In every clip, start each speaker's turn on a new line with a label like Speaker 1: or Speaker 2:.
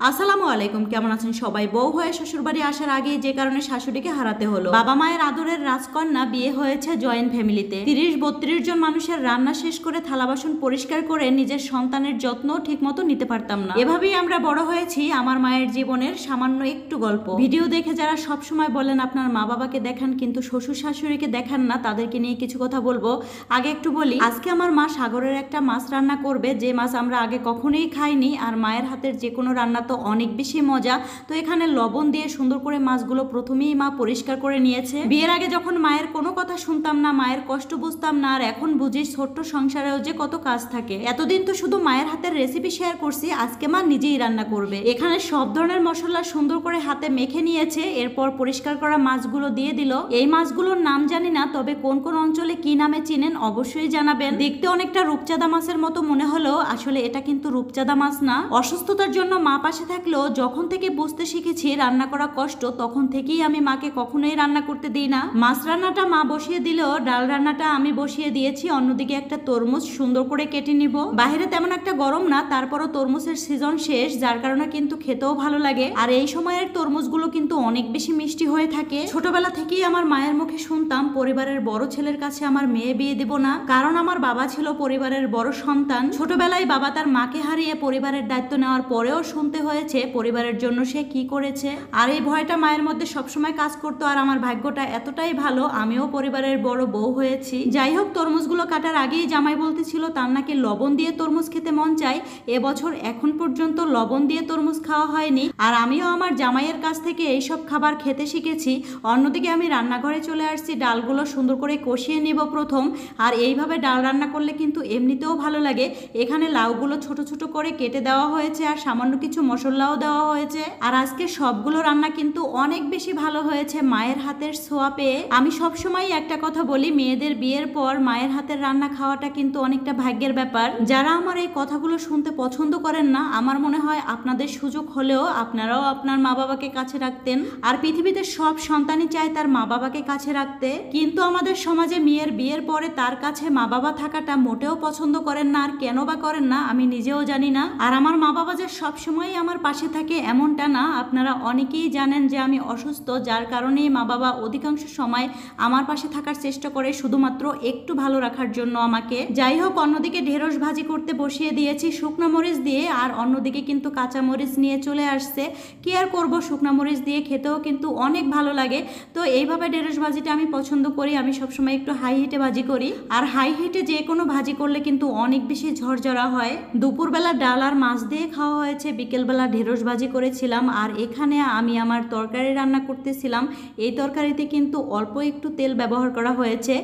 Speaker 1: আসসালামু আলাইকুম, কেমন আছেন সবাই? বউ হয়ে শ্বশুরবাড়ি আসার আগে যে কারণে শাশুড়িকে হারাতে হলো। বাবা মায়ের আদরের রাজকন্যা বিয়ে হয়েছে জয়েন্ট ফ্যামিলিতে। 30-32 জন মানুষের রান্না শেষ করে থালা বাসন পরিষ্কার করে নিজের সন্তানের যত্ন ঠিক মতো নিতে পারতাম না। এভাবেই আমরা বড় হয়েছি। আমার মায়ের জীবনের সামান্য একটু গল্প। ভিডিও দেখে যারা সবসময় বলেন আপনার মা বাবাকে দেখান কিন্তু শ্বশুর শাশুড়িকে দেখান না, তাদেরকে নিয়ে কিছু কথা বলবো। আগে একটু বলি, আজকে আমার মা সাগরের একটা মাছ রান্না করবে, যে মাছ আমরা আগে কখনোই খাইনি। আর মায়ের হাতের যে কোনো রান্না তো অনেক বেশি মজা। তো এখানে লবণ দিয়ে সুন্দর করে মাছগুলো প্রথমেই মা পরিষ্কার করে নিয়েছে। বিয়ের আগে যখন মায়ের কোনো কথা শুনতাম না, মায়ের কষ্ট বুঝতাম না, আর এখন বুঝি ছোট্ট সংসারেও যে কত কাজ থাকে। এতদিন তো শুধু মায়ের হাতের রেসিপি শেয়ার করছি, আজকে মা নিজেই রান্না করবে। এখানে সব ধরনের মশলা সুন্দর করে হাতে মেখে নিয়েছে, এরপর পরিষ্কার করা মাছগুলো দিয়ে দিল। এই মাছগুলোর নাম জানি না, তবে কোন কোন অঞ্চলে কি নামে চিনেন অবশ্যই জানাবেন। দেখতে অনেকটা রূপচাঁদা মাছের মতো মনে হলেও আসলে এটা কিন্তু রূপচাঁদা মাছ না। অসুস্থতার জন্য মা পাশে থাকলেও যখন থেকে বুঝতে শিখেছি রান্না করা কষ্ট, তখন থেকেই আমি মাকে কখনোই রান্না করতে দিই না। মাছ রান্নাটা মা বসিয়ে দিলেও ডাল রান্নাটা আমি বসিয়ে দিয়েছি। অন্যদিকে একটা তরমুজ সুন্দর করে কেটে নিব। বাইরে তেমন একটা গরম না, তারপরও তরমুজের সিজন শেষ, যার কারণে কিন্তু খেতেও ভালো লাগে। আর এই সময়ের তরমুজগুলো কিন্তু অনেক বেশি মিষ্টি হয়ে থাকে। ছোটবেলা থেকেই আমার মায়ের মুখে শুনতাম পরিবারের বড় ছেলের কাছে আমার মেয়ে বিয়ে দেব না, কারণ আমার বাবা ছিল পরিবারের বড় সন্তান। ছোটবেলায় বাবা তার মাকে হারিয়ে পরিবারের দায়িত্ব নেওয়ার পরেও শুনতে হয়েছে পরিবারের জন্য সে কি করেছে। আর এই ভয়টা মায়ের মধ্যে সবসময় কাজ করতো। আর আমার ভাগ্যটা এতটাই ভালো, আমিও পরিবারের বড় বউ হয়েছি। যাই হোক, তরমুজগুলো কাটার আগেই জামাই বলতেছিল তার নাকি লবণ দিয়ে তরমুজ খেতে মন চায়। এবছর এখন পর্যন্ত লবণ দিয়ে তরমুজ খাওয়া হয়নি, আর আমিও আমার জামাইয়ের কাছ থেকে এইসব খাবার খেতে শিখেছি। অন্যদিকে আমি রান্নাঘরে চলে আসছি, ডালগুলো সুন্দর করে কষিয়ে নিব প্রথম। আর এইভাবে ডাল রান্না করলে কিন্তু এমনিতেও ভালো লাগে। এখানে লাউগুলো ছোট ছোট করে কেটে দেওয়া হয়েছে, আর সামান্য কিছু মশলাও দেওয়া হয়েছে। আর আজকে সবগুলো রান্না কিন্তু অনেক বেশি ভালো হয়েছে মায়ের হাতের ছোঁয়া পেয়ে। আমি সবসময় একটা কথা বলি, মেয়েদের বিয়ের পর মায়ের হাতের রান্না খাওয়াটা কিন্তু অনেকটা ভাগ্যের ব্যাপার। যারা আমার এই কথাগুলো শুনতে পছন্দ করেন না, আমার মনে হয় আপনাদের সুযোগ হলেও আপনারাও আপনার মা বাবাকে কাছে রাখতেন। আর পৃথিবীতে সব সন্তানই চায় তার মা বাবাকে কাছে রাখতে, কিন্তু আমাদের সমাজে মেয়ের বিয়ের পরে তার কাছে মা বাবা থাকাটা মোটেও পছন্দ করেন না। আর কেন বা করেন না আমি নিজেও জানি না। আর আমার মা বাবা যে সবসময় আমার পাশে থাকে এমনটা না। আপনারা অনেকেই জানেন যে আমি অসুস্থ, যার কারণেই মা বাবা অধিকাংশ সময় আমার পাশে থাকার চেষ্টা করে, শুধুমাত্র একটু ভালো রাখার জন্য আমাকে। যাই হোক, অন্যদিকে ঢেঁড়স ভাজি করতে বসিয়ে দিয়েছি শুকনো মরিচ দিয়ে, আর অন্যদিকে কিন্তু কাঁচা মরিচ নিয়ে চলে আসছে। কি আর করবো, শুকনো মরিচ দিয়ে খেতেও কিন্তু অনেক ভালো লাগে। তো এইভাবে ঢেঁড়স ভাজিটা আমি পছন্দ করি। আমি সবসময় একটু হাই হিটে ভাজি করি, আর হাই হিটে যে কোনো ভাজি করলে কিন্তু অনেক বেশি ঝরঝরা হয়। দুপুরবেলা ডাল আর মাছ দিয়ে খাওয়া হয়েছে, বিকেলবেলা ঢেঁড়স ভাজি করেছিলাম। আর এখানে আমি আমার তরকারি রান্না করতেছিলাম। এই তরকারিতে কিন্তু অল্প একটু তেল ব্যবহার করা হয়েছে।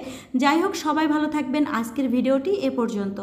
Speaker 1: যাই হোক, সবাই ভালো থাকবেন। আজকের ভিডিওটি এ পর্যন্ত।